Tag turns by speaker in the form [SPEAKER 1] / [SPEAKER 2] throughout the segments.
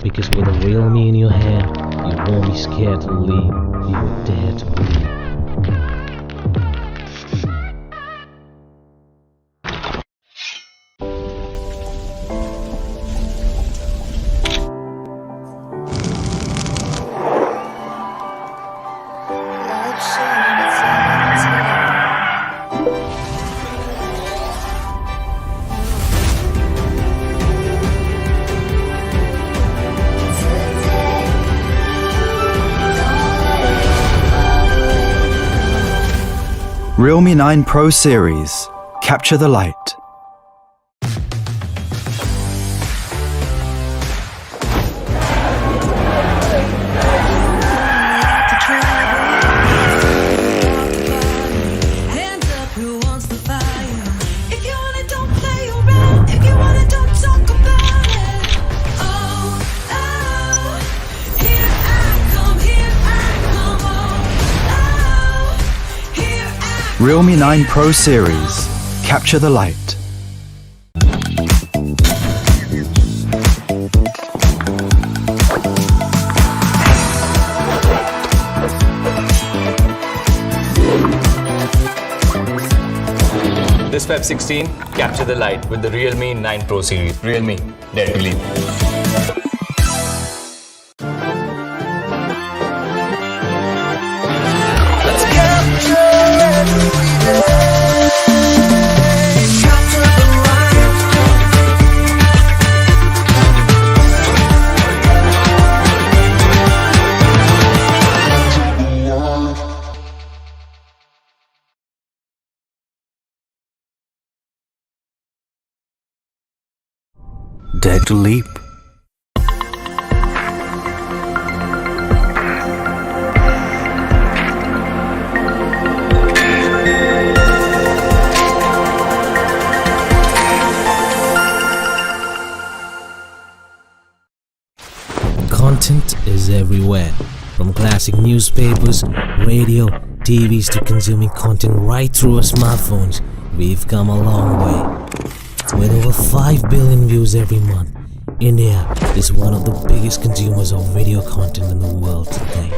[SPEAKER 1] Because with a realme in your hand, you won't be scared to leave. You will dare to leave.
[SPEAKER 2] Realme 9 Pro Series. Capture the light. Realme 9 Pro Series. Capture the light.
[SPEAKER 3] This Feb 16, capture the light with the Realme 9 Pro series. Realme, dare to leap.
[SPEAKER 2] Dare to leap.
[SPEAKER 1] Content is everywhere, from classic newspapers, radio, TVs to consuming content right through our smartphones. We've come a long way. With over 5 billion views every month, India is one of the biggest consumers of video content in the world today.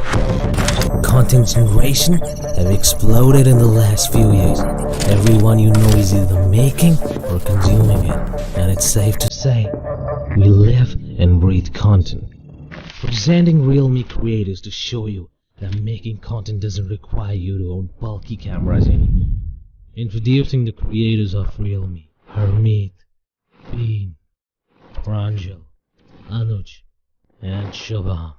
[SPEAKER 1] Content generation have exploded in the last few years. Everyone you know is either making or consuming it, and it's safe to say, we live and breathe content. Presenting realme creators to show you that making content doesn't require you to own bulky cameras anymore. Introducing the creators of realme. Harmeet, Bean, Pranjal, Anuj, and Shubham.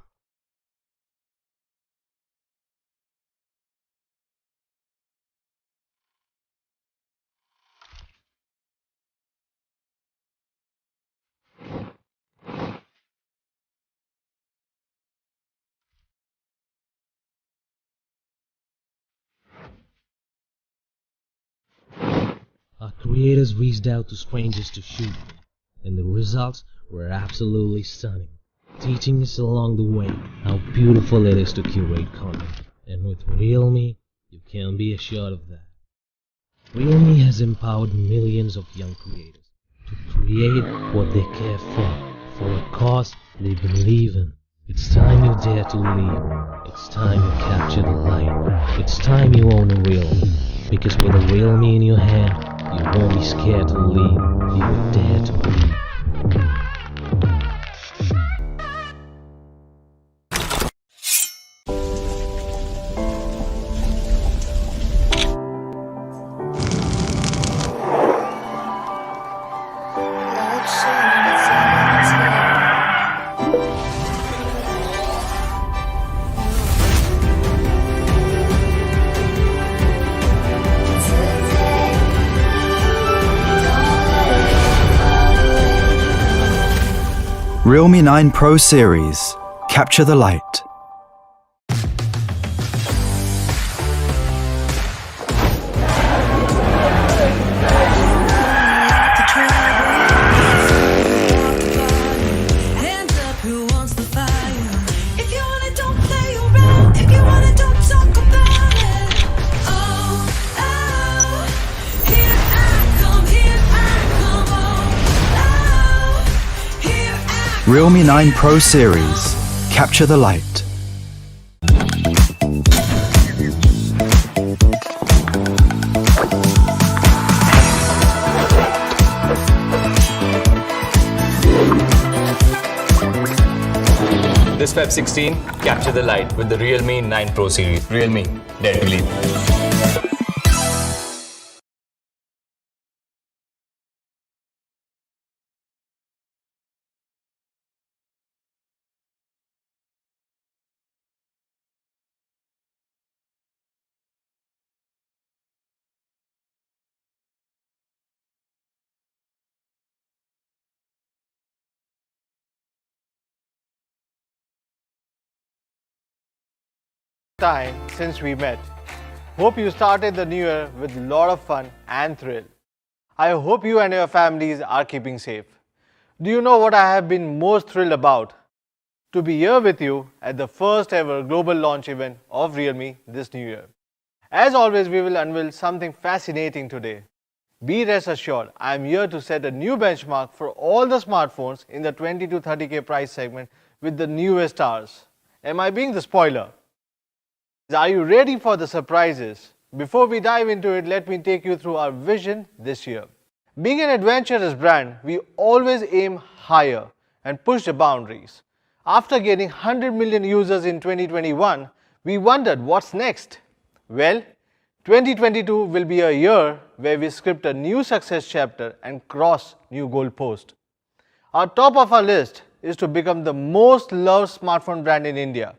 [SPEAKER 1] Our creators reached out to strangers to shoot, and the results were absolutely stunning, teaching us along the way how beautiful it is to curate content. And with Realme, you can be assured of that. Realme has empowered millions of young creators to create what they care for a cause they believe in. It's time you dare to lead. It's time you capture the light. It's time you own a Realme. Because with a Realme in your hand, you won't be scared to leave. You will dare to leave.
[SPEAKER 2] Realme 9 Pro Series. Capture the light. Realme 9 Pro Series. Capture the light.
[SPEAKER 3] This Feb 16, capture the light with the Realme 9 Pro series. Realme, dare to believe.
[SPEAKER 4] Time since we met. Hope you started the new year with a lot of fun and thrill. I hope you and your families are keeping safe. Do you know what I have been most thrilled about? To be here with you at the first ever global launch event of Realme this new year. As always, we will unveil something fascinating today. Be rest assured, I am here to set a new benchmark for all the smartphones in the 20 to 30k price segment with the newest stars. Am I being the spoiler? Are you ready for the surprises? Before we dive into it, let me take you through our vision this year. Being an adventurous brand, we always aim higher and push the boundaries. After gaining 100 million users in 2021, we wondered what's next? Well, 2022 will be a year where we script a new success chapter and cross new goalposts. Our top of our list is to become the most loved smartphone brand in India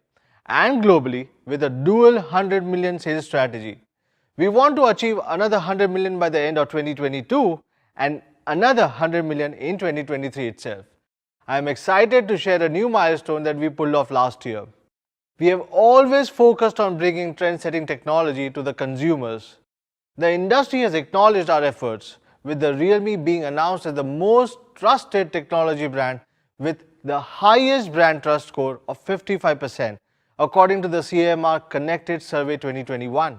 [SPEAKER 4] and globally with a dual 100 million sales strategy. We want to achieve another 100 million by the end of 2022 and another 100 million in 2023 itself. I am excited to share a new milestone that we pulled off last year. We have always focused on bringing trend-setting technology to the consumers. The industry has acknowledged our efforts, with the Realme being announced as the most trusted technology brand with the highest brand trust score of 55%. According to the CMR Connected Survey 2021.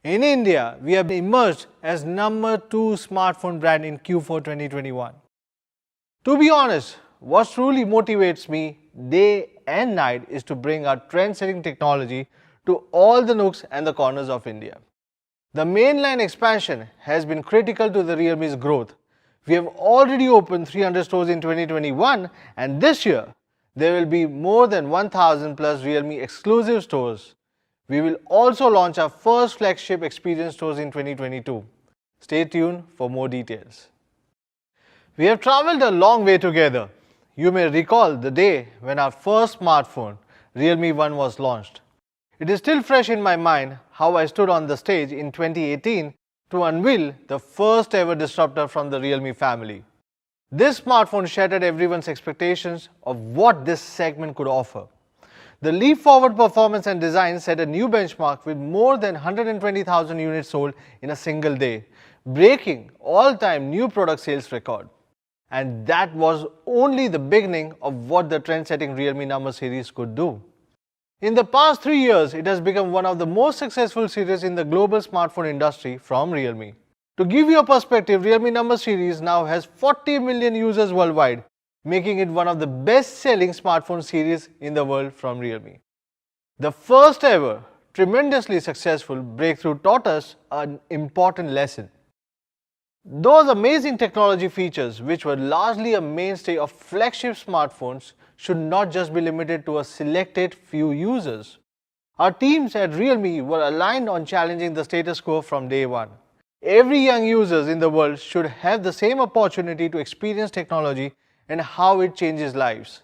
[SPEAKER 4] In India, we have emerged as number 2 smartphone brand in Q4 2021. To be honest, what truly motivates me day and night is to bring our trend-setting technology to all the nooks and the corners of India. The mainline expansion has been critical to the Realme's growth. We have already opened 300 stores in 2021 and this year, there will be more than 1000 plus Realme exclusive stores. We will also launch our first flagship experience stores in 2022. Stay tuned for more details. We have traveled a long way together. You may recall the day when our first smartphone, Realme 1, was launched. It is still fresh in my mind how I stood on the stage in 2018 to unveil the first ever disruptor from the Realme family. This smartphone shattered everyone's expectations of what this segment could offer. The leap forward performance and design set a new benchmark with more than 120,000 units sold in a single day, breaking all-time new product sales record. And that was only the beginning of what the trend-setting Realme number series could do. In the past 3 years, it has become one of the most successful series in the global smartphone industry from Realme. To give you a perspective, Realme number series now has 40 million users worldwide, making it one of the best-selling smartphone series in the world from Realme. The first ever tremendously successful breakthrough taught us an important lesson. Those amazing technology features, which were largely a mainstay of flagship smartphones, should not just be limited to a selected few users. Our teams at Realme were aligned on challenging the status quo from day one. Every young user in the world should have the same opportunity to experience technology and how it changes lives.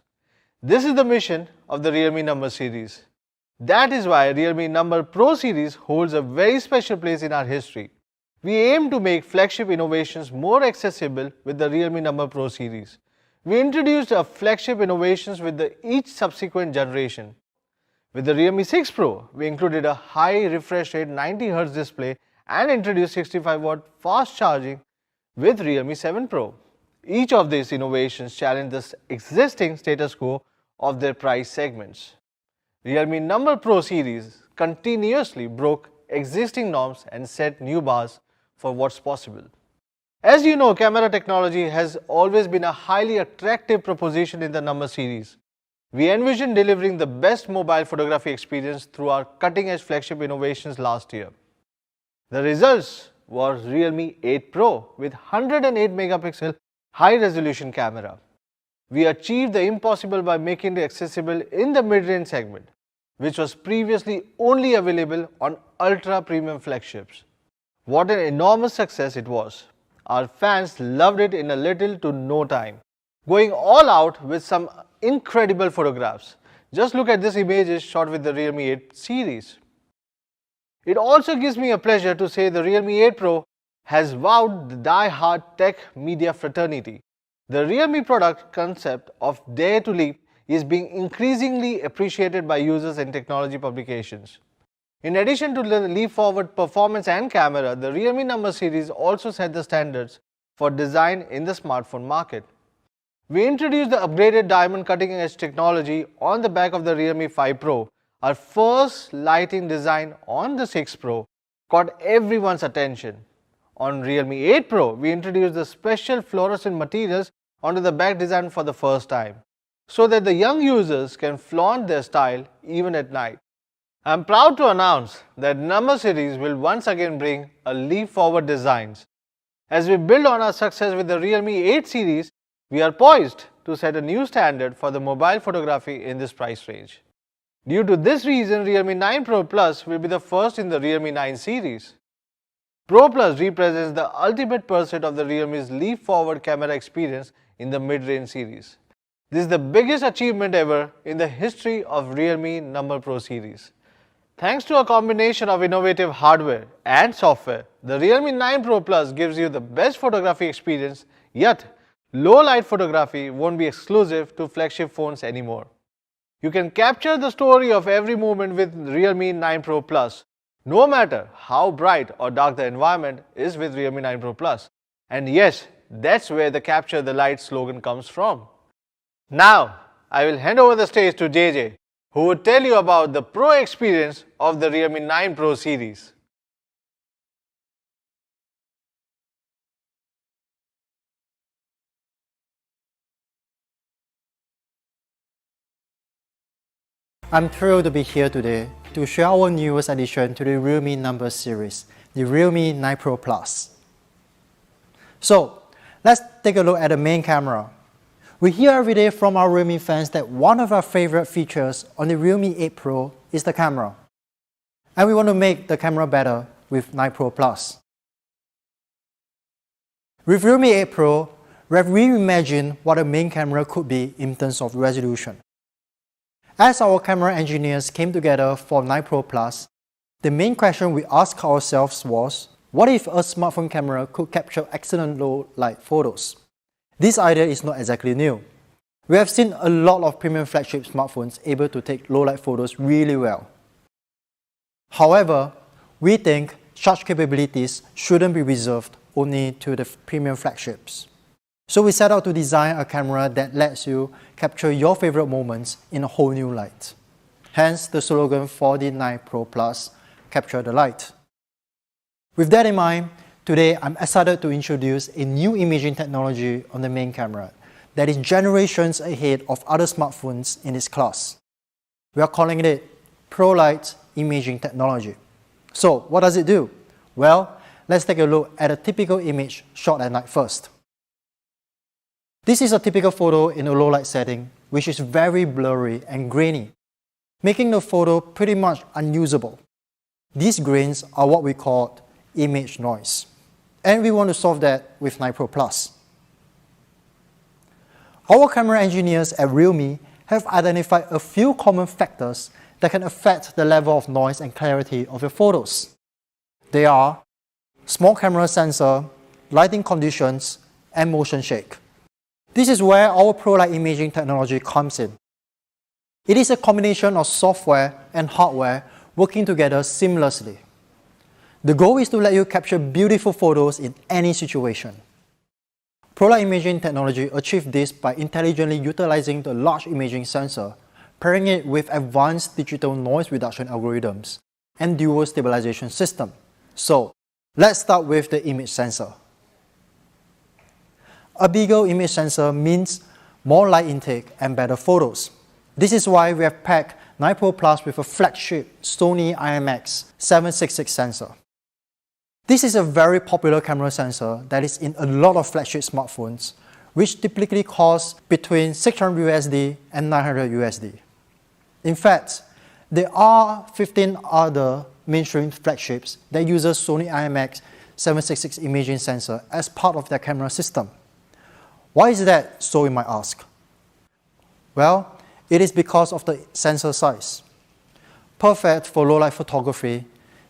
[SPEAKER 4] This is the mission of the Realme number series. That is why Realme number Pro series holds a very special place in our history. We aim to make flagship innovations more accessible with the Realme number Pro series. We introduced our flagship innovations with each subsequent generation. With the Realme 6 Pro, we included a high refresh rate 90Hz display and introduced 65-watt fast charging with Realme 7 Pro. Each of these innovations challenged the existing status quo of their price segments. Realme number Pro series continuously broke existing norms and set new bars for what's possible. As you know, camera technology has always been a highly attractive proposition in the number series. We envisioned delivering the best mobile photography experience through our cutting-edge flagship innovations last year. The results was Realme 8 Pro with 108 megapixel high-resolution camera. We achieved the impossible by making it accessible in the mid-range segment, which was previously only available on ultra-premium flagships. What an enormous success it was. Our fans loved it in a little to no time, going all out with some incredible photographs. Just look at these images shot with the Realme 8 series. It also gives me a pleasure to say the Realme 8 Pro has wowed the die-hard tech media fraternity. The Realme product concept of Dare to Leap is being increasingly appreciated by users and technology publications. In addition to the leap-forward performance and camera, the Realme number series also set the standards for design in the smartphone market. We introduced the upgraded diamond cutting-edge technology on the back of the Realme 5 Pro. Our first lighting design on the 6 Pro caught everyone's attention. On Realme 8 Pro, we introduced the special fluorescent materials onto the back design for the first time, so that the young users can flaunt their style even at night. I'm proud to announce that number series will once again bring a leap forward designs. As we build on our success with the Realme 8 series, we are poised to set a new standard for the mobile photography in this price range. Due to this reason, Realme 9 Pro Plus will be the first in the Realme 9 series. Pro Plus represents the ultimate pursuit of the Realme's leap forward camera experience in the mid-range series. This is the biggest achievement ever in the history of Realme number Pro series. Thanks to a combination of innovative hardware and software, the Realme 9 Pro Plus gives you the best photography experience, yet low light photography won't be exclusive to flagship phones anymore. You can capture the story of every moment with Realme 9 Pro Plus, no matter how bright or dark the environment is with Realme 9 Pro Plus. And yes, that's where the Capture the Light slogan comes from. Now, I will hand over the stage to JJ, who will tell you about the Pro experience of the Realme 9 Pro series.
[SPEAKER 5] I'm thrilled to be here today to share our newest addition to the Realme number series, the Realme 9 Pro Plus. So, let's take a look at the main camera. We hear every day from our Realme fans that one of our favorite features on the Realme 8 Pro is the camera. And we want to make the camera better with 9 Pro Plus. With Realme 8 Pro, we have reimagined what a main camera could be in terms of resolution. As our camera engineers came together for 9 Pro Plus, the main question we asked ourselves was, what if a smartphone camera could capture excellent low light photos? This idea is not exactly new. We have seen a lot of premium flagship smartphones able to take low light photos really well. However, we think such capabilities shouldn't be reserved only to the premium flagships. So we set out to design a camera that lets you capture your favorite moments in a whole new light. Hence the slogan for the 9 Pro Plus, Capture the Light. With that in mind, today I'm excited to introduce a new imaging technology on the main camera that is generations ahead of other smartphones in its class. We are calling it Prolight Imaging technology. So what does it do? Well, let's take a look at a typical image shot at night first. This is a typical photo in a low light setting, which is very blurry and grainy, making the photo pretty much unusable. These grains are what we call image noise, and we want to solve that with 9 Pro Plus. Our camera engineers at Realme have identified a few common factors that can affect the level of noise and clarity of your photos. They are small camera sensor, lighting conditions, and motion shake. This is where our Prolight Imaging technology comes in. It is a combination of software and hardware working together seamlessly. The goal is to let you capture beautiful photos in any situation. Prolight Imaging technology achieves this by intelligently utilizing the large imaging sensor, pairing it with advanced digital noise reduction algorithms and dual stabilization system. So, let's start with the image sensor. A bigger image sensor means more light intake and better photos. This is why we have packed 9 Pro Plus with a flagship Sony IMX766 sensor. This is a very popular camera sensor that is in a lot of flagship smartphones, which typically cost between $600 and $900. In fact, there are 15 other mainstream flagships that use Sony IMX766 imaging sensor as part of their camera system. Why is that, so you might ask? Well, it is because of the sensor size. Perfect for low-light photography,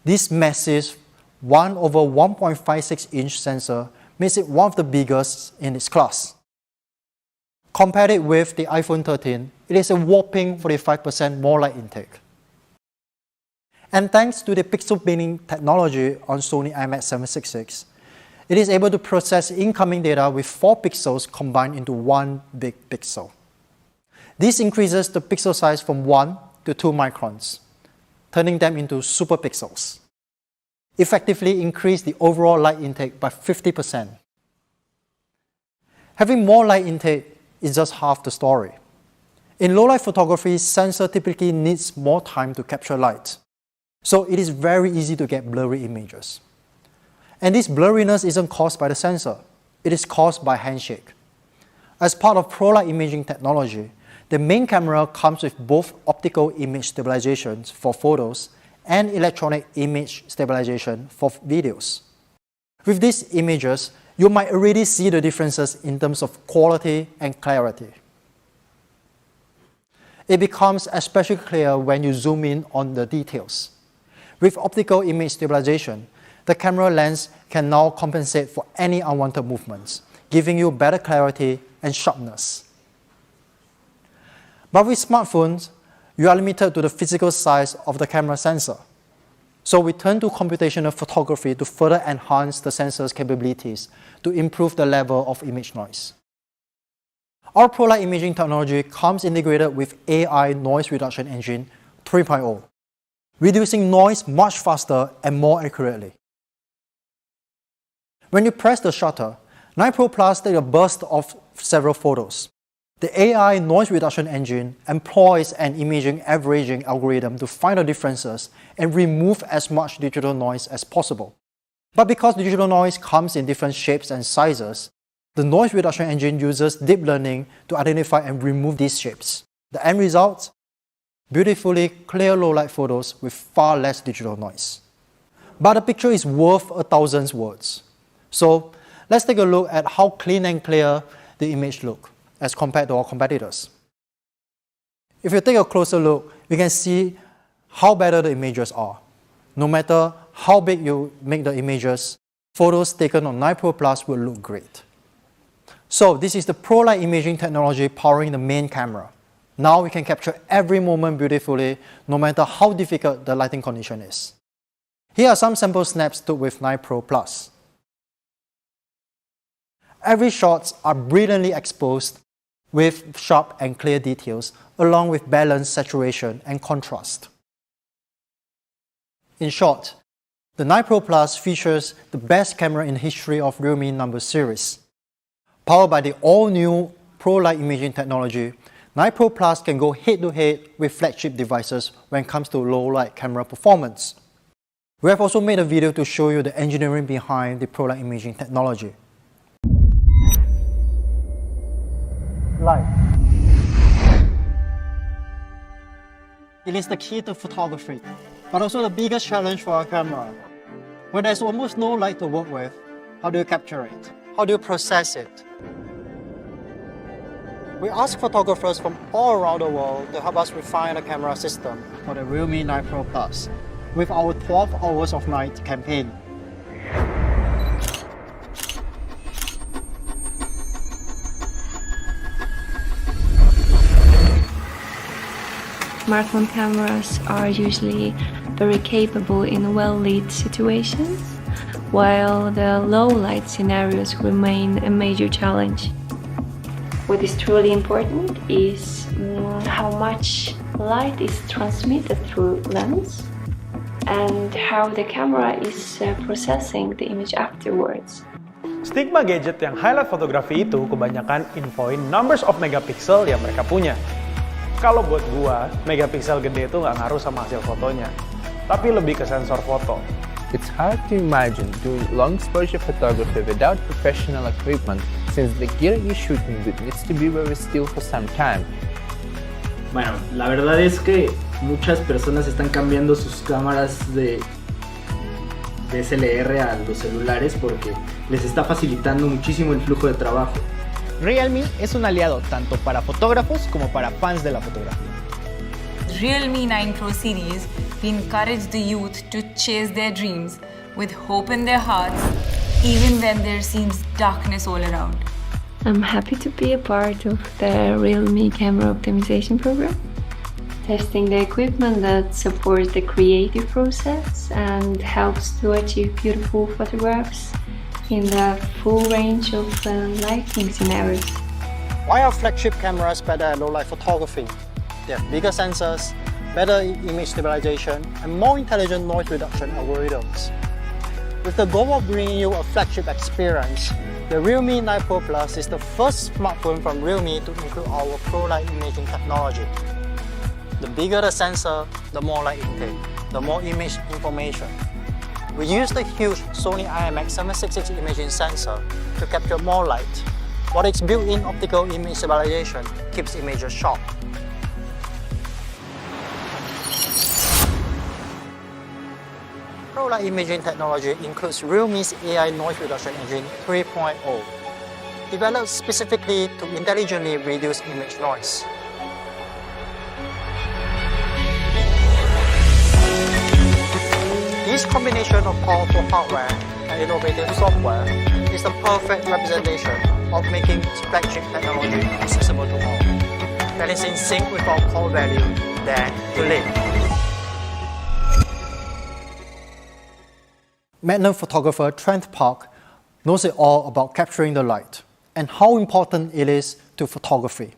[SPEAKER 5] this massive 1/1.56-inch sensor makes it one of the biggest in its class. Compared it with the iPhone 13, it is a whopping 45% more light intake. And thanks to the pixel binning technology on Sony IMX766, it is able to process incoming data with 4 pixels combined into one big pixel. This increases the pixel size from 1 to 2 microns, turning them into super pixels. Effectively increase the overall light intake by 50%. Having more light intake is just half the story. In low-light photography, sensor typically needs more time to capture light, so it is very easy to get blurry images. And this blurriness isn't caused by the sensor, it is caused by handshake. As part of Prolight Imaging technology, the main camera comes with both optical image stabilization for photos and electronic image stabilization for videos. With these images, you might already see the differences in terms of quality and clarity. It becomes especially clear when you zoom in on the details. With optical image stabilization, the camera lens can now compensate for any unwanted movements, giving you better clarity and sharpness. But with smartphones, you are limited to the physical size of the camera sensor. So we turn to computational photography to further enhance the sensor's capabilities to improve the level of image noise. Our Prolight Imaging technology comes integrated with AI Noise Reduction Engine 3.0, reducing noise much faster and more accurately. When you press the shutter, 9 Pro Plus takes a burst of several photos. The AI Noise Reduction Engine employs an imaging averaging algorithm to find the differences and remove as much digital noise as possible. But because digital noise comes in different shapes and sizes, the Noise Reduction Engine uses deep learning to identify and remove these shapes. The end result? Beautifully clear low-light photos with far less digital noise. But a picture is worth 1,000 words. So let's take a look at how clean and clear the image looks as compared to our competitors. If you take a closer look, you can see how better the images are. No matter how big you make the images, photos taken on 9 Pro Plus will look great. So this is the Prolight Imaging technology powering the main camera. Now we can capture every moment beautifully, no matter how difficult the lighting condition is. Here are some sample snaps took with 9 Pro Plus. Every shots are brilliantly exposed with sharp and clear details, along with balanced saturation and contrast. In short, the 9 Pro Plus features the best camera in the history of realme number series. Powered by the all-new Prolight Imaging technology, 9 Pro Plus can go head-to-head with flagship devices when it comes to low-light camera performance. We have also made a video to show you the engineering behind the Prolight Imaging technology. Light. It is the key to photography, but also the biggest challenge for our camera. When there's almost no light to work with, how do you capture it? How do you process it? We ask photographers from all around the world to help us refine the camera system for the Realme 9 Pro Plus with our 12 Hours of Night campaign.
[SPEAKER 6] Smartphone cameras are usually very capable in well-lit situations, while the low-light scenarios remain a major challenge. What is truly important is how much light is transmitted through lens and how the camera is processing the image afterwards.
[SPEAKER 7] Stigma gadget yang highlight fotografi itu kebanyakan infoin numbers of megapixel yang mereka punya. Kalau buat gua, megapiksel gede itu nggak ngaruh sama hasil fotonya, tapi lebih ke sensor foto.
[SPEAKER 8] It's hard to imagine doing long exposure photography without professional equipment, since the gear you're shooting with needs to be very still for some time.
[SPEAKER 9] Bueno, la verdad es que muchas personas están cambiando sus cámaras de DSLR a los celulares porque les está facilitando muchísimo el flujo de trabajo.
[SPEAKER 10] Realme es un aliado tanto para fotógrafos como para fans de la fotografía.
[SPEAKER 11] Realme 9 Pro series, we encourage the youth to chase their dreams with hope in their hearts, even when there seems darkness all around.
[SPEAKER 6] I'm happy to be a part of the realme camera optimization program, testing the equipment that supports the creative process and helps to achieve beautiful photographs in the full range of lighting scenarios.
[SPEAKER 5] Why are flagship cameras better at low-light photography? They have bigger sensors, better image stabilization, and more intelligent noise reduction algorithms. With the goal of bringing you a flagship experience, the Realme 9 Pro Plus is the first smartphone from Realme to include our Prolight Imaging technology. The bigger the sensor, the more light intake, the more image information. We use the huge Sony IMX766 imaging sensor to capture more light, while its built-in optical image stabilization keeps images sharp. Prolight Imaging technology includes Realme's AI noise reduction engine 3.0, developed specifically to intelligently reduce image noise. This combination of powerful hardware and innovative software is the perfect representation of making flagship technology accessible to all. That is in sync with our core value, dare to live. Magnum photographer Trent Park knows it all about capturing the light and how important it is to photography.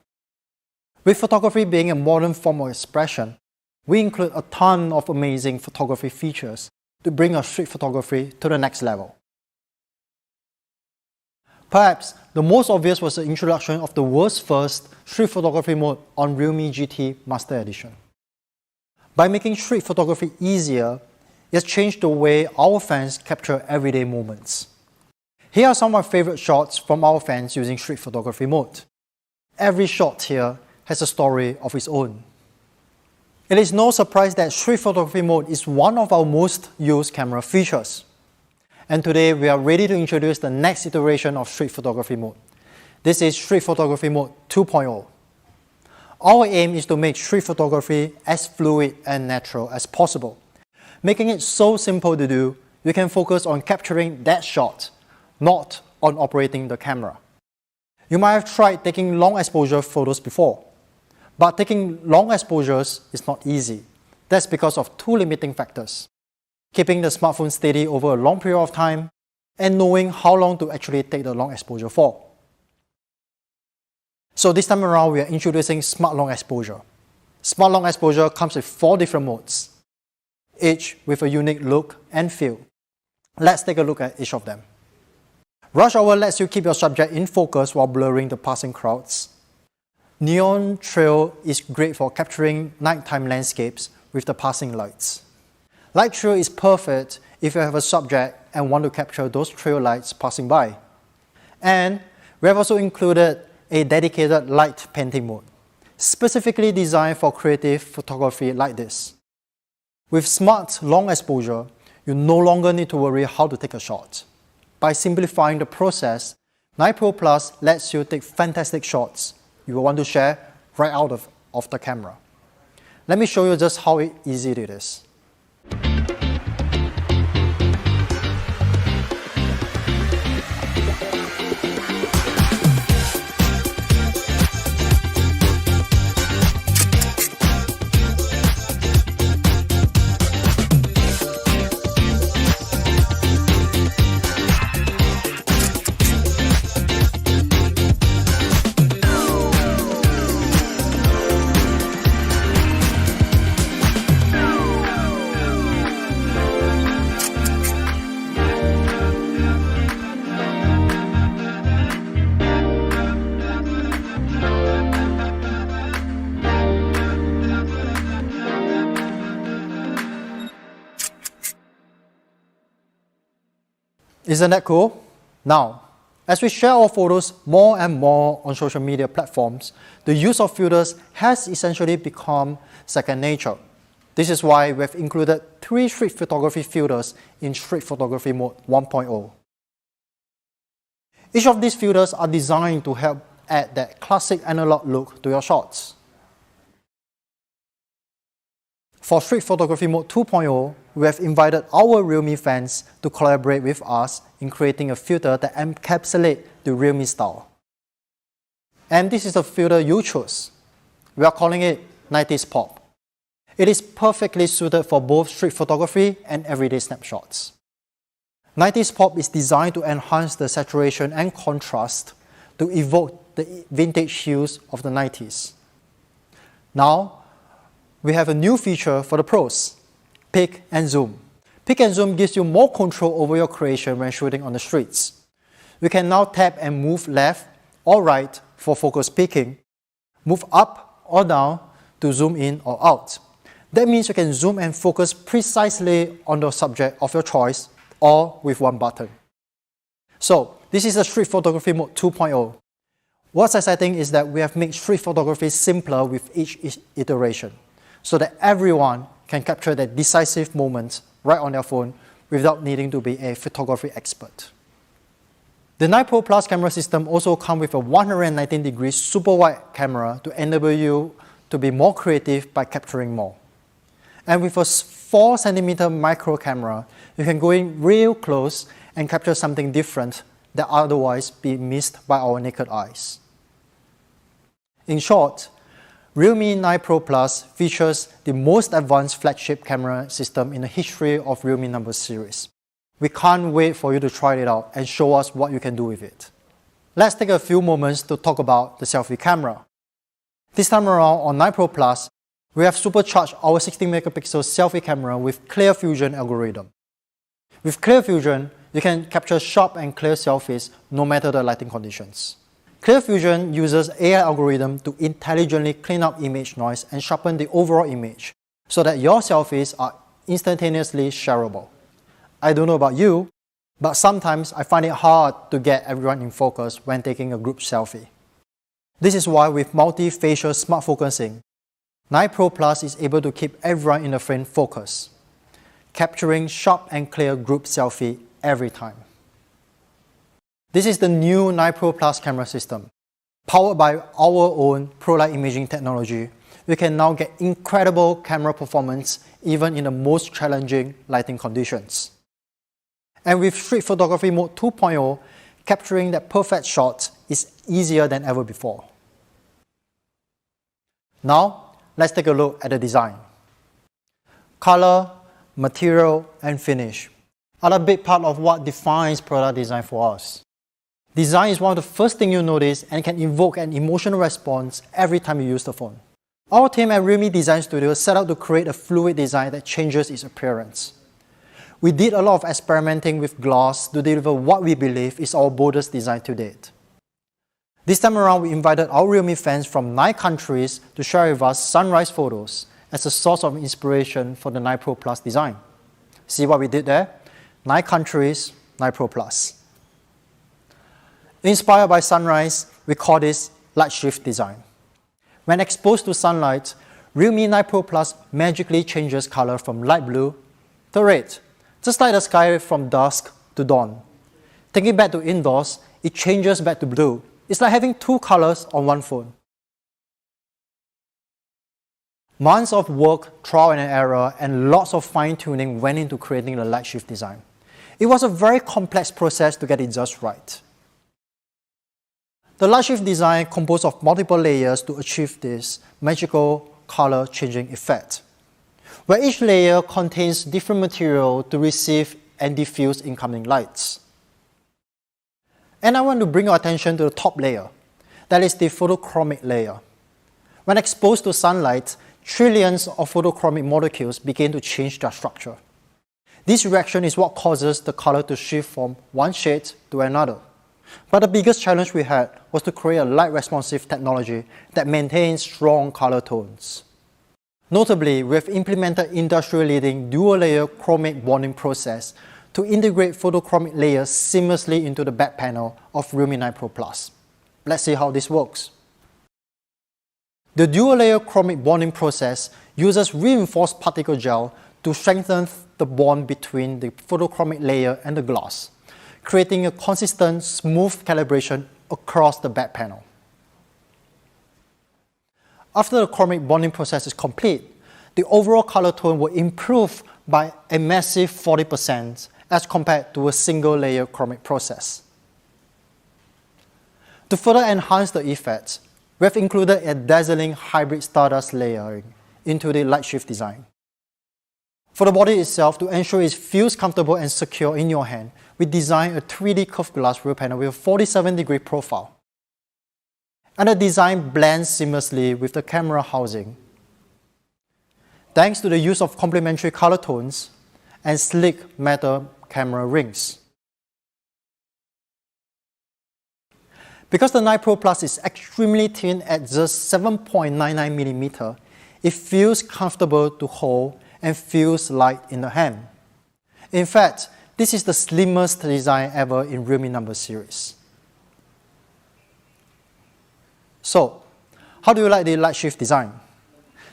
[SPEAKER 5] With photography being a modern form of expression, we include a ton of amazing photography features to bring our street photography to the next level. Perhaps the most obvious was the introduction of the world's first street photography mode on Realme GT Master Edition. By making street photography easier, it has changed the way our fans capture everyday moments. Here are some of my favorite shots from our fans using street photography mode. Every shot here has a story of its own. It is no surprise that street photography mode is one of our most used camera features. And today we are ready to introduce the next iteration of street photography mode. This is street photography mode 2.0. Our aim is to make street photography as fluid and natural as possible. Making it so simple to do, we can focus on capturing that shot, not on operating the camera. You might have tried taking long exposure photos before, but taking long exposures is not easy. That's because of two limiting factors: keeping the smartphone steady over a long period of time, and knowing how long to actually take the long exposure for. So this time around, we are introducing Smart Long Exposure. Smart Long Exposure comes with 4 different modes, each with a unique look and feel. Let's take a look at each of them. Rush Hour lets you keep your subject in focus while blurring the passing crowds. Neon Trail is great for capturing nighttime landscapes with the passing lights. Light Trail is perfect if you have a subject and want to capture those trail lights passing by. And we have also included a dedicated light painting mode, specifically designed for creative photography like this. With Smart Long Exposure, you no longer need to worry how to take a shot. By simplifying the process, 9 Pro Plus lets you take fantastic shots you will want to share right out of the camera. Let me show you just how easy it is. Isn't that cool? Now, as we share our photos more and more on social media platforms, the use of filters has essentially become second nature. This is why we've included 3 street photography filters in Street Photography Mode 1.0. Each of these filters are designed to help add that classic analog look to your shots. For Street Photography Mode 2.0, we have invited our realme fans to collaborate with us in creating a filter that encapsulates the realme style. And this is the filter you chose. We are calling it 90s Pop. It is perfectly suited for both street photography and everyday snapshots. 90s Pop is designed to enhance the saturation and contrast to evoke the vintage hues of the 90s. Now, we have a new feature for the pros, Pick and Zoom. Pick and Zoom gives you more control over your creation when shooting on the streets. You can now tap and move left or right for focus picking, move up or down to zoom in or out. That means you can zoom and focus precisely on the subject of your choice, all with one button. So, this is the Street Photography Mode 2.0. What's exciting is that we have made street photography simpler with each iteration, so that everyone can capture that decisive moment right on their phone without needing to be a photography expert. The 9 Pro Plus camera system also comes with a 119-degree super wide camera to enable you to be more creative by capturing more. And with a 4cm micro camera, you can go in real close and capture something different that otherwise be missed by our naked eyes. In short, Realme 9 Pro Plus features the most advanced flagship camera system in the history of Realme number series. We can't wait for you to try it out and show us what you can do with it. Let's take a few moments to talk about the selfie camera. This time around on 9 Pro Plus, we have supercharged our 16-megapixel selfie camera with Clear Fusion algorithm. With Clear Fusion, you can capture sharp and clear selfies no matter the lighting conditions. Clear Fusion uses AI algorithm to intelligently clean up image noise and sharpen the overall image so that your selfies are instantaneously shareable. I don't know about you, but sometimes I find it hard to get everyone in focus when taking a group selfie. This is why with multi-facial smart focusing, 9 Pro Plus is able to keep everyone in the frame focused, capturing sharp and clear group selfie every time. This is the new 9 Pro Plus camera system. Powered by our own Prolight Imaging technology, we can now get incredible camera performance even in the most challenging lighting conditions. And with Street Photography Mode 2.0, capturing that perfect shot is easier than ever before. Now, let's take a look at the design. Color, material, and finish are a big part of what defines product design for us. Design is one of the first things you notice and can evoke an emotional response every time you use the phone. Our team at Realme Design Studio set out to create a fluid design that changes its appearance. We did a lot of experimenting with glass to deliver what we believe is our boldest design to date. This time around, we invited our Realme fans from 9 countries to share with us sunrise photos as a source of inspiration for the 9 Pro Plus design. See what we did there? 9 countries, 9 Pro Plus. Inspired by sunrise, we call this light shift design. When exposed to sunlight, Realme 9 Pro Plus magically changes color from light blue to red, just like the sky from dusk to dawn. Taking it back to indoors, it changes back to blue. It's like having 2 colors on one phone. Months of work, trial and error, and lots of fine-tuning went into creating the light shift design. It was a very complex process to get it just right. The light shift design composed of multiple layers to achieve this magical color changing effect, where each layer contains different material to receive and diffuse incoming lights. And I want to bring your attention to the top layer, that is the photochromic layer. When exposed to sunlight, trillions of photochromic molecules begin to change their structure. This reaction is what causes the color to shift from one shade to another. But the biggest challenge we had was to create a light-responsive technology that maintains strong color tones. Notably, we have implemented industry-leading dual-layer chromic bonding process to integrate Photochromic Layer seamlessly into the back panel of Realme 9 Pro Plus. Let's see how this works. The dual-layer chromic bonding process uses reinforced particle gel to strengthen the bond between the photochromic layer and the glass, creating a consistent, smooth calibration across the back panel. After the chromic bonding process is complete, the overall color tone will improve by a massive 40% as compared to a single-layer chromic process. To further enhance the effect, we have included a dazzling hybrid stardust layering into the light shift design. For the body itself, to ensure it feels comfortable and secure in your hand, we designed a 3D curved glass rear panel with a 47-degree profile. And the design blends seamlessly with the camera housing. Thanks to the use of complementary color tones and sleek metal camera rings. Because the 9 Pro Plus is extremely thin at just 7.99mm, it feels comfortable to hold and feels light in the hand. In fact, this is the slimmest design ever in Realme number series. So, how do you like the light shift design?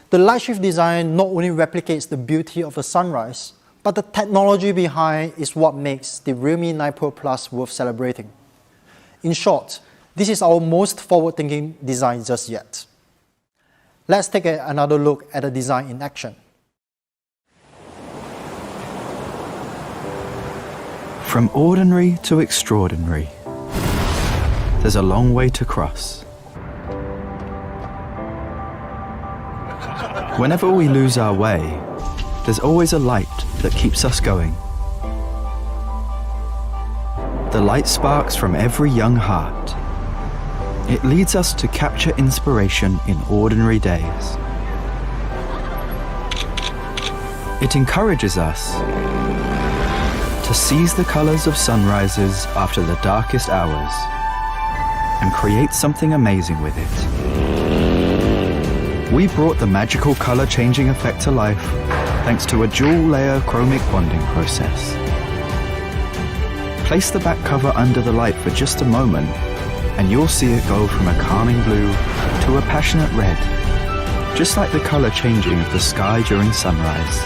[SPEAKER 5] The light shift design not only replicates the beauty of the sunrise, but the technology behind is what makes the Realme 9 Pro Plus worth celebrating. In short, this is our most forward-thinking design just yet. Let's take another look at the design in action.
[SPEAKER 2] From ordinary to extraordinary, there's a long way to cross. Whenever we lose our way, there's always a light that keeps us going. The light sparks from every young heart. It leads us to capture inspiration in ordinary days. It encourages us to seize the colors of sunrises after the darkest hours and create something amazing with it. We brought the magical color-changing effect to life thanks to a dual-layer chromic bonding process. Place the back cover under the light for just a moment and you'll see it go from a calming blue to a passionate red, just like the color changing of the sky during sunrise.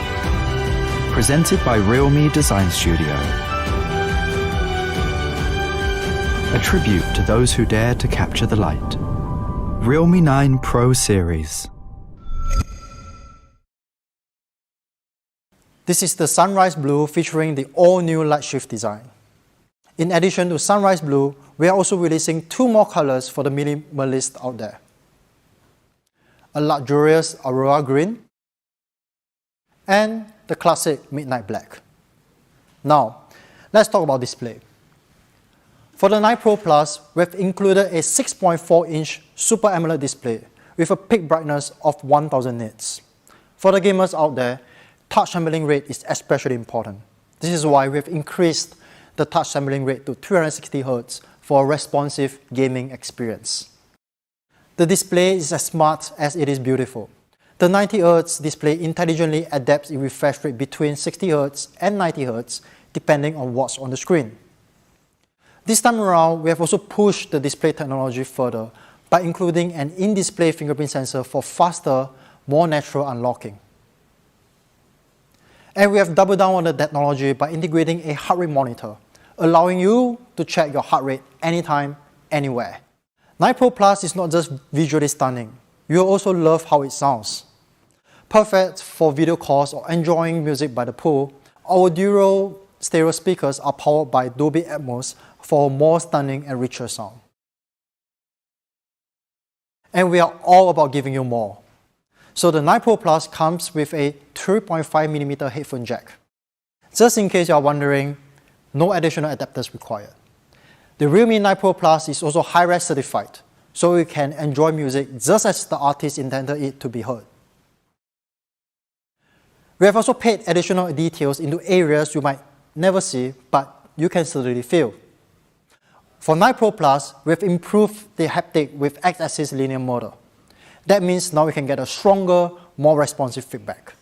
[SPEAKER 2] Presented by Realme Design Studio. A tribute to those who dare to capture the light. Realme 9 Pro Series.
[SPEAKER 5] This is the Sunrise Blue featuring the all-new light shift design. In addition to Sunrise Blue, we are also releasing 2 more colors for the minimalist out there. A luxurious Aurora Green and the classic Midnight Black. Now, let's talk about display. For the 9 Pro Plus, we've included a 6.4-inch Super AMOLED display with a peak brightness of 1000 nits. For the gamers out there, touch sampling rate is especially important. This is why we've increased the touch sampling rate to 360 Hz for a responsive gaming experience. The display is as smart as it is beautiful. The 90 Hz display intelligently adapts its refresh rate between 60 Hz and 90 Hz depending on what's on the screen. This time around, we have also pushed the display technology further by including an in-display fingerprint sensor for faster, more natural unlocking. And we have doubled down on the technology by integrating a heart rate monitor, allowing you to check your heart rate anytime, anywhere. 9 Pro Plus is not just visually stunning, you'll also love how it sounds. Perfect for video calls or enjoying music by the pool, our dual stereo speakers are powered by Dolby Atmos for a more stunning and richer sound. And we are all about giving you more. So the 9 Pro Plus comes with a 3.5mm headphone jack. Just in case you are wondering, no additional adapters required. The Realme 9 Pro Plus is also high-res certified, so you can enjoy music just as the artist intended it to be heard. We have also paid additional details into areas you might never see, but you can certainly feel. For 9 Pro Plus, we have improved the haptic with X-axis linear motor. That means now we can get a stronger, more responsive feedback.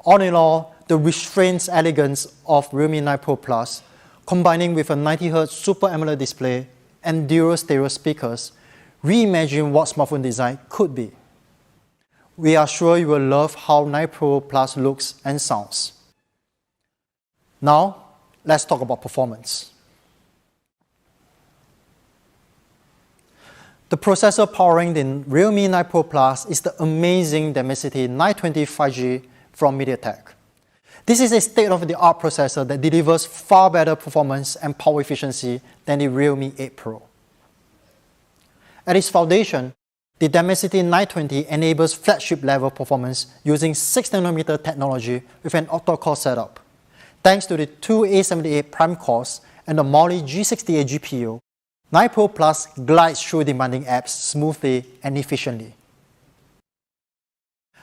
[SPEAKER 5] All in all, the restrained elegance of Realme 9 Pro Plus, combining with a 90Hz Super AMOLED display and dual stereo speakers, reimagine what smartphone design could be. We are sure you will love how 9 Pro Plus looks and sounds. Now, let's talk about performance. The processor powering the Realme 9 Pro Plus is the amazing Dimensity 920 5G from MediaTek. This is a state-of-the-art processor that delivers far better performance and power efficiency than the Realme 8 Pro. At its foundation, the Dimensity 920 enables flagship-level performance using 6nm technology with an octa-core setup. Thanks to the two A78 Prime cores and the Mali G68 GPU, 9 Pro Plus glides through demanding apps smoothly and efficiently.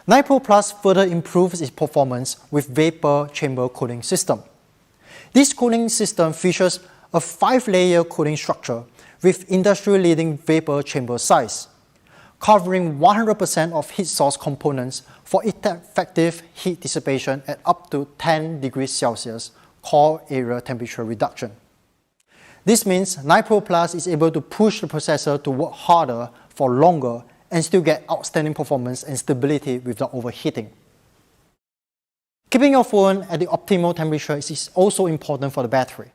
[SPEAKER 5] 9 Pro Plus further improves its performance with vapor chamber cooling system. This cooling system features a 5-layer cooling structure with industry-leading vapor chamber size, covering 100% of heat source components for effective heat dissipation at up to 10 degrees Celsius core area temperature reduction. This means 9 Pro Plus is able to push the processor to work harder for longer and still get outstanding performance and stability without overheating. Keeping your phone at the optimal temperature is also important for the battery.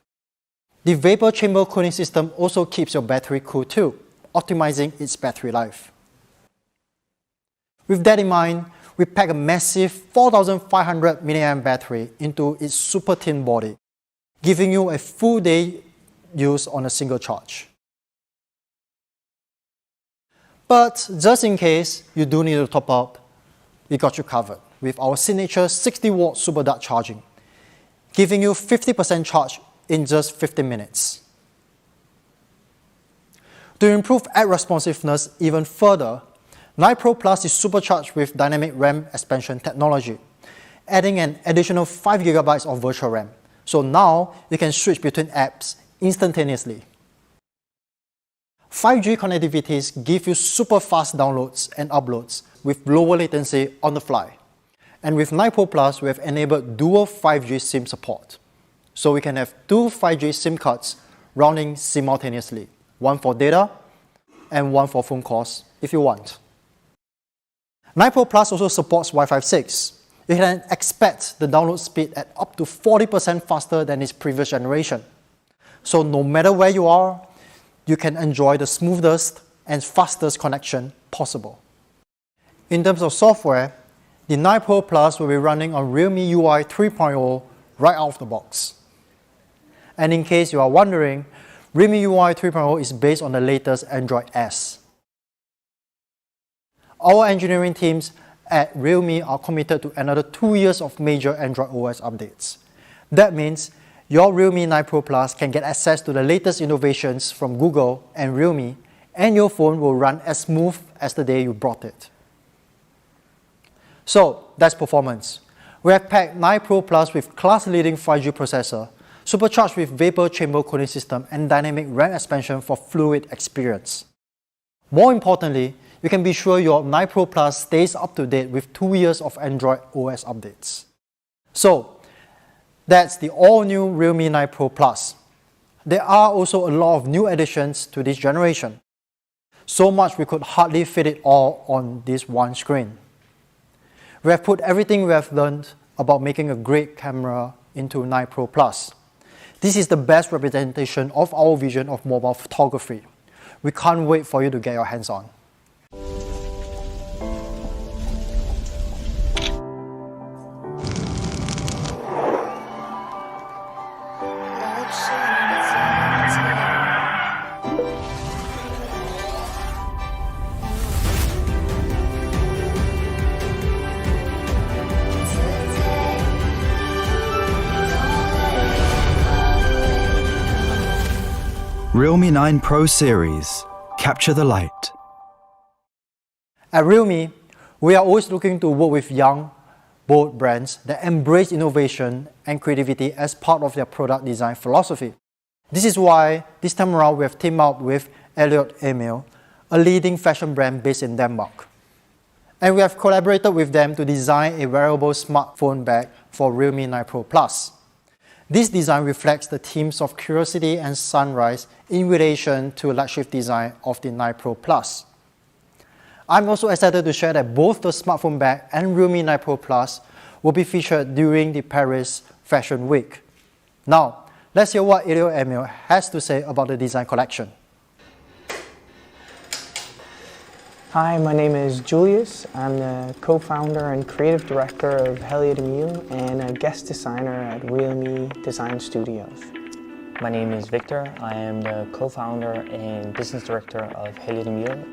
[SPEAKER 5] The vapor chamber cooling system also keeps your battery cool too, optimizing its battery life. With that in mind, we pack a massive 4500 mAh battery into its super thin body, giving you a full day use on a single charge. But just in case you do need to top up, we got you covered with our signature 60-watt super dark charging, giving you 50% charge in just 15 minutes. To improve app responsiveness even further, 9 Pro Plus is supercharged with dynamic RAM expansion technology, adding an additional 5 GB of virtual RAM. So now you can switch between apps instantaneously. 5G connectivities give you super fast downloads and uploads with lower latency on the fly. And with 9 Pro Plus, we have enabled dual 5G SIM support. So we can have two 5G SIM cards running simultaneously, one for data and one for phone calls if you want. 9 Pro Plus also supports Wi-Fi 6. You can expect the download speed at up to 40% faster than its previous generation. So no matter where you are, you can enjoy the smoothest and fastest connection possible. In terms of software, the 9 Pro Plus will be running on Realme UI 3.0 right out of the box. And in case you are wondering, Realme UI 3.0 is based on the latest Android S. Our engineering teams at Realme are committed to another 2 years of major Android OS updates. That means your Realme 9 Pro Plus can get access to the latest innovations from Google and Realme, and your phone will run as smooth as the day you bought it. So that's performance. We have packed 9 Pro Plus with class-leading 5G processor, supercharged with vapor chamber cooling system and dynamic RAM expansion for fluid experience. More importantly, you can be sure your 9 Pro Plus stays up to date with 2 years of Android OS updates. So that's the all-new Realme 9 Pro Plus. There are also a lot of new additions to this generation. So much we could hardly fit it all on this one screen. We have put everything we have learned about making a great camera into 9 Pro Plus. This is the best representation of our vision of mobile photography. We can't wait for you to get your hands on.
[SPEAKER 2] Realme 9 Pro Series. Capture the light.
[SPEAKER 5] At Realme, we are always looking to work with young, bold brands that embrace innovation and creativity as part of their product design philosophy. This is why this time around we have teamed up with Elliot Emil, a leading fashion brand based in Denmark. And we have collaborated with them to design a wearable smartphone bag for Realme 9 Pro Plus. This design reflects the themes of curiosity and sunrise in relation to light shift design of the 9 Pro Plus. I'm also excited to share that both the smartphone bag and Realme 9 Pro Plus will be featured during the Paris Fashion Week. Now, let's hear what Elio Emil has to say about the design collection.
[SPEAKER 12] Hi, my name is Julius. I'm the co-founder and creative director of Elliot Emil and a guest designer at realme Design Studios.
[SPEAKER 13] My name is Victor. I am the co-founder and business director of Elliot Emil.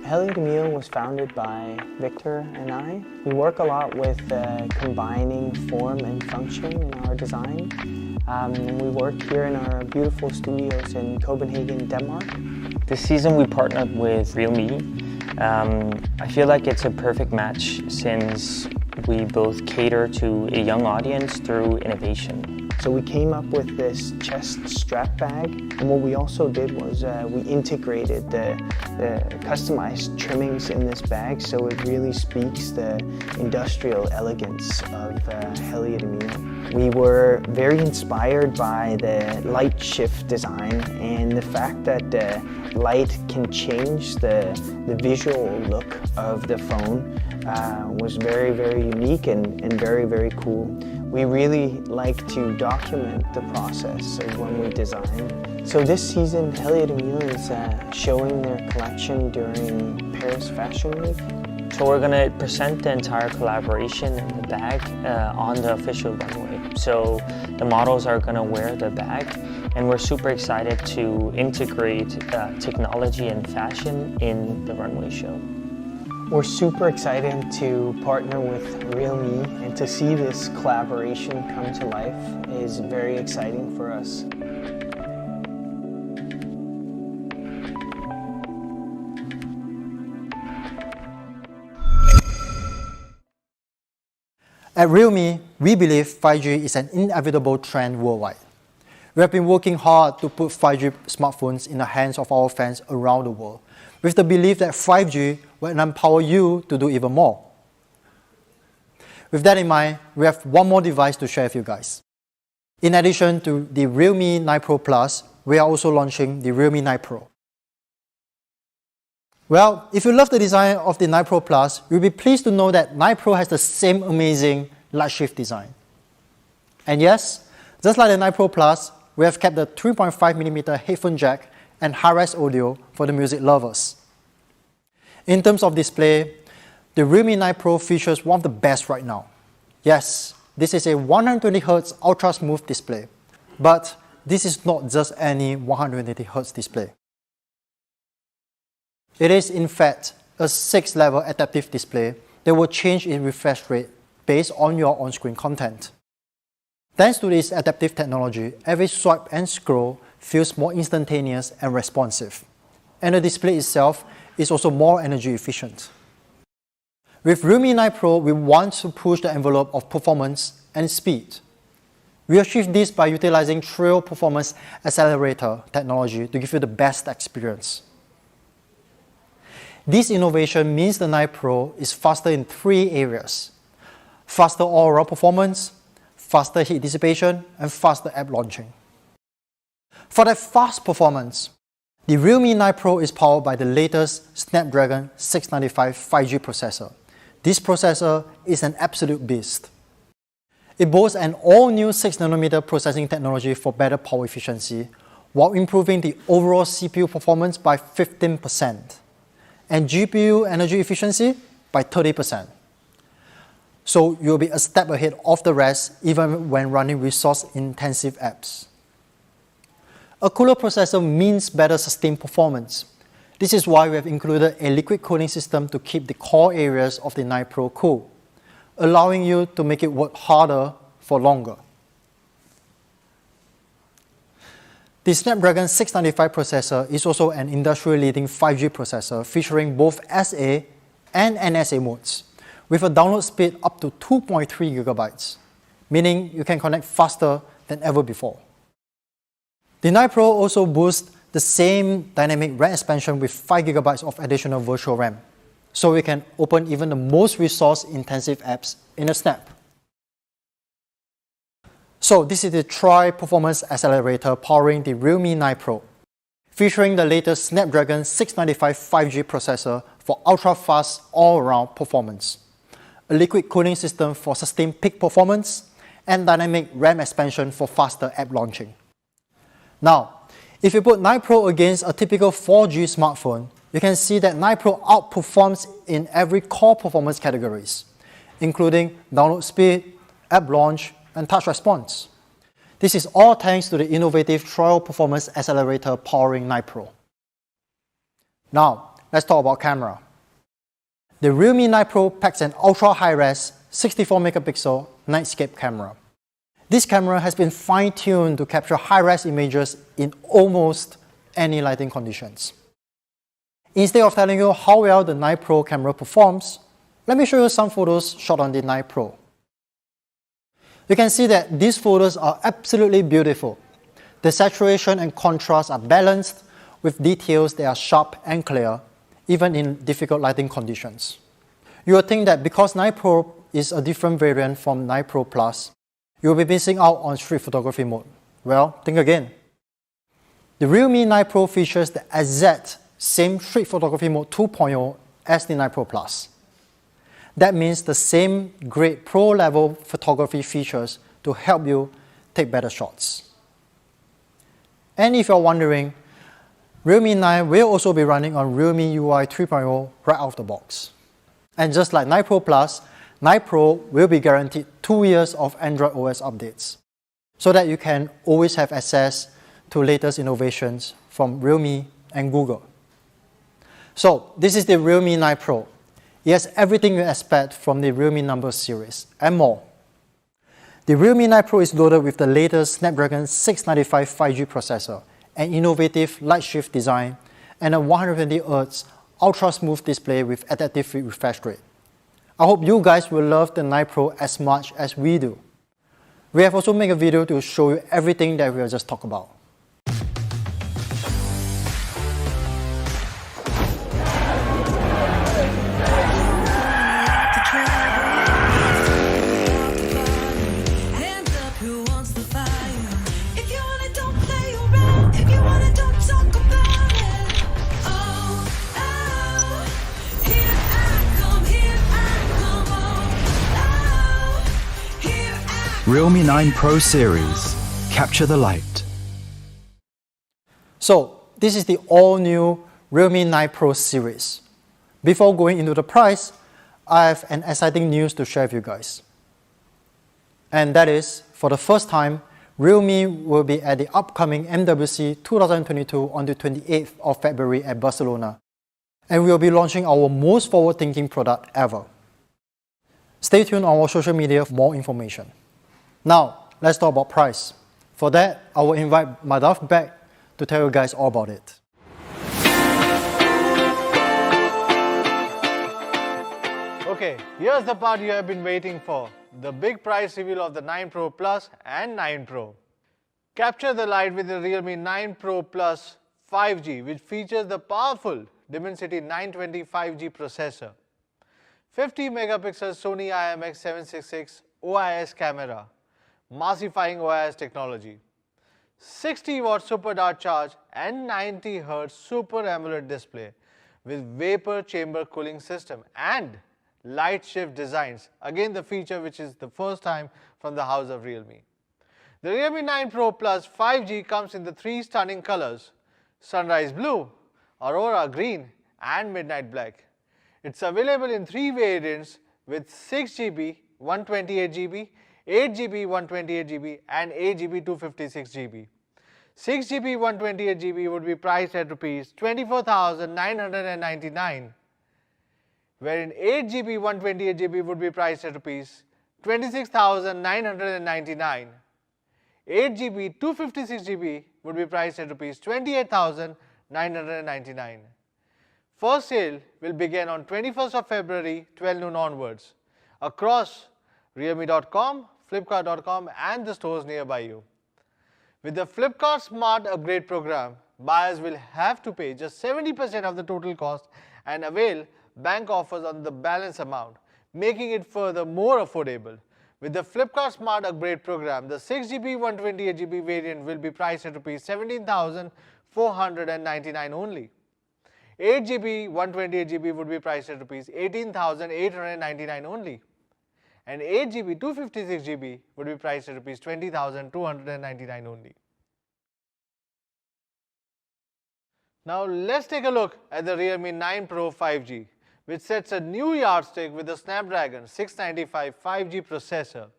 [SPEAKER 12] Elliot Emil was founded by Victor and I. We work a lot with combining form and function in our design. We work here in our beautiful studios in Copenhagen, Denmark.
[SPEAKER 13] This season we partnered with realme. I feel like it's a perfect match since we both cater to a young audience through innovation.
[SPEAKER 12] So we came up with this chest strap bag, and what we also did was we integrated the customized trimmings in this bag, so it really speaks the industrial elegance of Elliot Emil. We were very inspired by the light shift design and the fact that light can change the visual look of the phone was very, very unique and very, very cool. We really like to document the process of when we design. So this season, Elliot Emil is showing their collection during Paris Fashion Week.
[SPEAKER 13] So we're going to present the entire collaboration in the bag on the official runway. So the models are going to wear the bag, and we're super excited to integrate technology and fashion in the runway show.
[SPEAKER 12] We're super excited to partner with realme, and to see this collaboration come to life is very exciting for us.
[SPEAKER 5] At Realme, we believe 5G is an inevitable trend worldwide. We have been working hard to put 5G smartphones in the hands of our fans around the world, with the belief that 5G will empower you to do even more. With that in mind, we have one more device to share with you guys. In addition to the Realme 9 Pro Plus, we are also launching the Realme 9 Pro. Well, if you love the design of the 9 Pro Plus, you'll be pleased to know that 9 Pro has the same amazing light shift design. And yes, just like the 9 Pro Plus, we have kept the 3.5mm headphone jack and high-res audio for the music lovers. In terms of display, the Realme 9 Pro features one of the best right now. Yes, this is a 120Hz ultra-smooth display, but this is not just any 120Hz display. It is, in fact, a 6-level adaptive display that will change in refresh rate based on your on-screen content. Thanks to this adaptive technology, every swipe and scroll feels more instantaneous and responsive, and the display itself is also more energy efficient. With Realme 9 Pro, we want to push the envelope of performance and speed. We achieve this by utilizing Trail Performance Accelerator technology to give you the best experience. This innovation means the 9 Pro is faster in 3 areas: faster overall performance, faster heat dissipation, and faster app launching. For that fast performance, the Realme 9 Pro is powered by the latest Snapdragon 695 5G processor. This processor is an absolute beast. It boasts an all-new 6nm processing technology for better power efficiency, while improving the overall CPU performance by 15%, and GPU energy efficiency by 30%. So you'll be a step ahead of the rest even when running resource-intensive apps. A cooler processor means better sustained performance. This is why we have included a liquid cooling system to keep the core areas of the 9 Pro cool, allowing you to make it work harder for longer. The Snapdragon 695 processor is also an industry-leading 5G processor featuring both SA and NSA modes, with a download speed up to 2.3 GB, meaning you can connect faster than ever before. The 9 Pro also boosts the same dynamic RAM expansion with 5 GB of additional virtual RAM. so we can open even the most resource-intensive apps in a snap. So this is the Tri-Performance Accelerator powering the Realme 9 Pro, featuring the latest Snapdragon 695 5G processor for ultra-fast all-around performance, a liquid cooling system for sustained peak performance, and dynamic RAM expansion for faster app launching. Now, if you put 9 Pro against a typical 4G smartphone, you can see that 9 Pro outperforms in every core performance categories, including download speed, app launch, and touch response. This is all thanks to the innovative Tri-Performance Accelerator powering 9 Pro. Now, let's talk about camera. The Realme 9 Pro packs an ultra high-res 64 megapixel nightscape camera. This camera has been fine-tuned to capture high-res images in almost any lighting conditions. Instead of telling you how well the 9 Pro camera performs, let me show you some photos shot on the 9 Pro. You can see that these photos are absolutely beautiful. The saturation and contrast are balanced with details that are sharp and clear, even in difficult lighting conditions. You will think that because 9 Pro is a different variant from 9 Pro Plus, you will be missing out on street photography mode. Well, think again. The Realme 9 Pro features the exact same street photography mode 2.0 as the 9 Pro Plus. That means the same great pro-level photography features to help you take better shots. And if you're wondering, Realme 9 will also be running on Realme UI 3.0 right out of the box. And just like 9 Pro Plus, 9 Pro will be guaranteed 2 years of Android OS updates, so that you can always have access to latest innovations from Realme and Google. So this is the Realme 9 Pro. It has everything you expect from the Realme number series and more. The Realme 9 Pro is loaded with the latest Snapdragon 695 5G processor, an innovative light shift design, and a 120Hz ultra-smooth display with adaptive refresh rate. I hope you guys will love the 9 Pro as much as we do. We have also made a video to show you everything that we have just talked about.
[SPEAKER 2] Realme 9 Pro series. Capture the light.
[SPEAKER 5] So, this is the all-new Realme 9 Pro series. Before going into the price, I have an exciting news to share with you guys. And that is, for the first time, Realme will be at the upcoming MWC 2022 on the 28th of February at Barcelona. And we will be launching our most forward-thinking product ever. Stay tuned on our social media for more information. Now, let's talk about price. For that, I will invite Madhav back to tell you guys all about it.
[SPEAKER 4] Okay, here's the part you have been waiting for, the big price reveal of the 9 Pro Plus and 9 Pro. Capture the light with the Realme 9 Pro Plus 5G, which features the powerful Dimensity 920 5G processor, 50 megapixel Sony IMX766 OIS camera, massifying OIS technology, 60-watt super dart charge and 90 Hz Super AMOLED display with vapor chamber cooling system and light shift designs, again the feature which is the first time from the house of Realme. The Realme 9 Pro Plus 5G comes in the 3 stunning colors: Sunrise Blue, Aurora Green and Midnight Black. It's available in 3 variants with 6GB, 128GB, 8GB, 128GB and 8GB, 256GB. 6GB, 128GB would be priced at Rs 24,999, wherein 8GB, 128GB would be priced at Rs 26,999. 8GB, 256GB would be priced at Rs 28,999. First sale will begin on 21st of February, 12 noon onwards, across realme.com, flipkart.com and the stores nearby you. With the Flipkart Smart Upgrade program, buyers will have to pay just 70% of the total cost and avail bank offers on the balance amount, making it further more affordable. With the Flipkart Smart Upgrade program, the 6GB 128GB variant will be priced at Rs 17,499 only. 8GB 128GB would be priced at Rs 18,899 only. And 8GB 256GB would be priced at Rs 20,299 only. Now let's take a look at the Realme 9 Pro 5G, which sets a new yardstick with the Snapdragon 695 5G processor,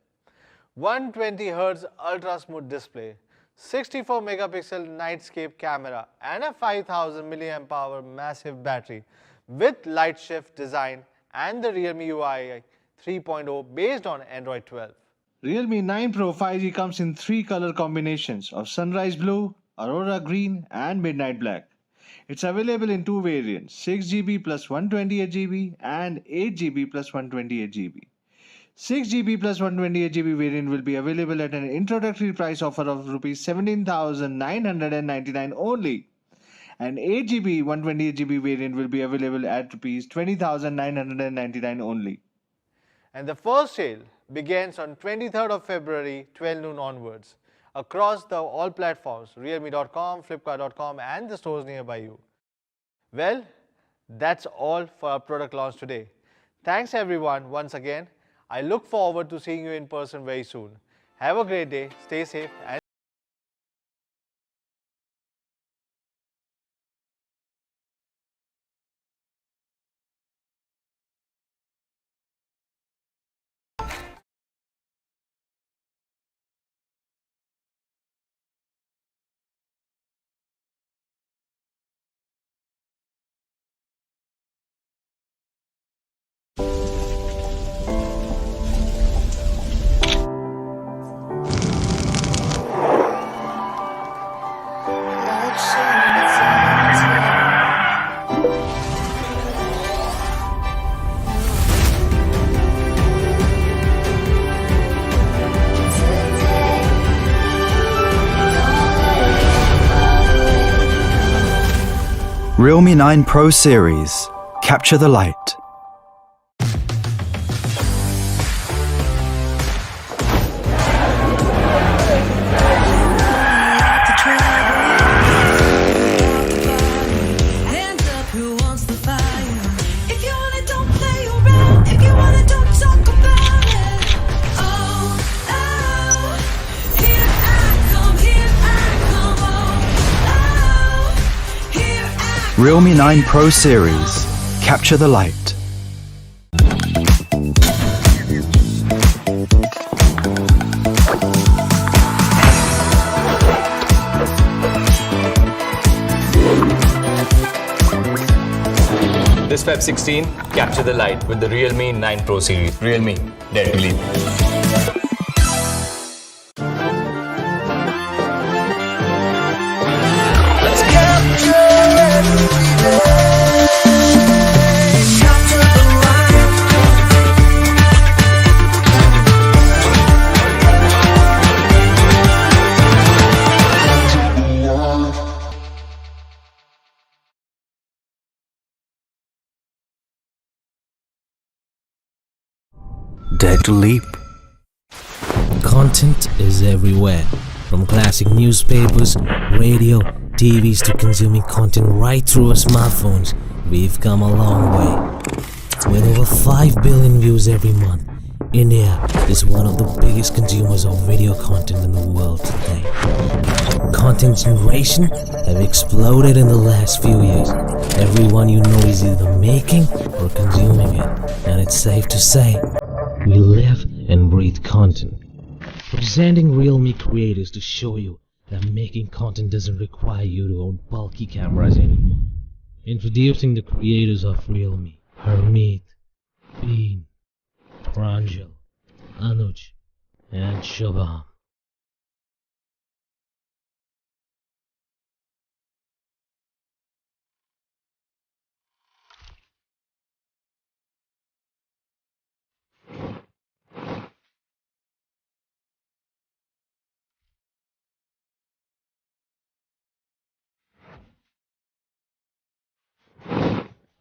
[SPEAKER 4] 120Hz ultra smooth display, 64 megapixel nightscape camera and a 5000 mAh massive battery with light shift design and the Realme UI 3.0 based on Android 12.
[SPEAKER 14] Realme 9 Pro 5G comes in 3 color combinations of Sunrise Blue, Aurora Green and Midnight Black. It's available in 2 variants, 6GB plus 128GB and 8GB plus 128GB. 6GB plus 128GB variant will be available at an introductory price offer of Rs 17,999 only. And 8GB 128GB variant will be available at Rs 20,999 only.
[SPEAKER 4] And the first sale begins on 23rd of February 12 noon onwards across all platforms, realme.com, flipkart.com and the stores nearby you. Well, that's all for our product launch today. Thanks everyone once again. I look forward to seeing you in person very soon. Have a great day, stay safe and
[SPEAKER 2] Realme 9 Pro Series. Capture the light. Realme 9 Pro Series. Capture the light.
[SPEAKER 3] This Feb 16, capture the light with the Realme 9 Pro series. Realme, dare to leap.
[SPEAKER 2] Dare to leap.
[SPEAKER 1] Content is everywhere, from classic newspapers, radio, TVs to consuming content right through our smartphones. We've come a long way. With over 5 billion views every month, India is one of the biggest consumers of video content in the world today. Content generation have exploded in the last few years. Everyone you know is either making or consuming it, and it's safe to say we live and breathe content. Presenting Realme creators to show you that making content doesn't require you to own bulky cameras anymore. Introducing the creators of Realme, Harmeet, Bean, Pranjal, Anuj, and Shubham.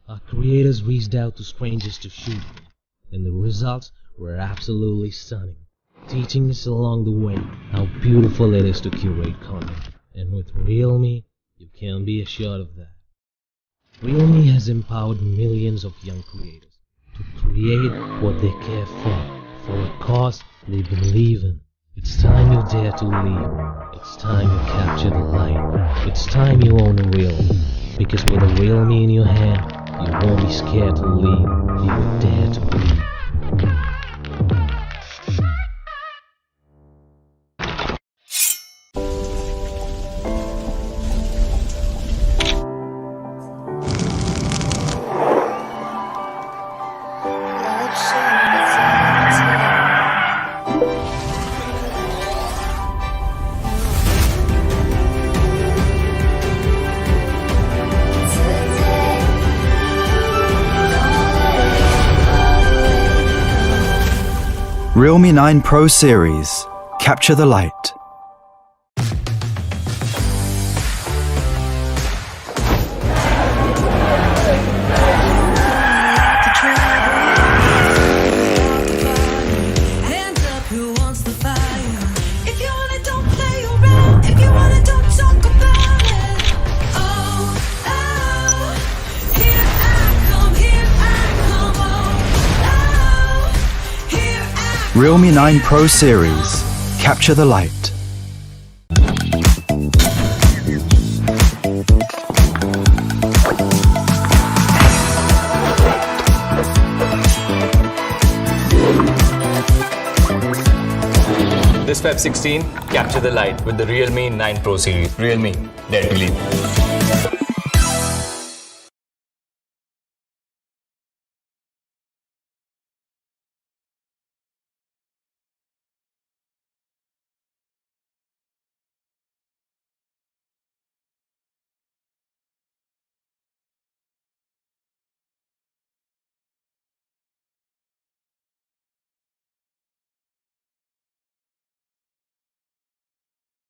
[SPEAKER 1] Our creators reached out to strangers to shoot them, and the results were absolutely stunning, teaching us along the way how beautiful it is to curate content. And with realme, you can be assured of that. Realme has empowered millions of young creators to create what they care for a cause they believe in. It's time you dare to lead. It's time you capture the light. It's time you own a realme. Because with a realme in your hand, you won't be scared to lead. You will dare to lead.
[SPEAKER 2] Realme 9 Pro Series. Capture the light. Realme 9 Pro Series. Capture the light.
[SPEAKER 3] This Feb 16, capture the light with the Realme 9 Pro series. Realme, dare to lead.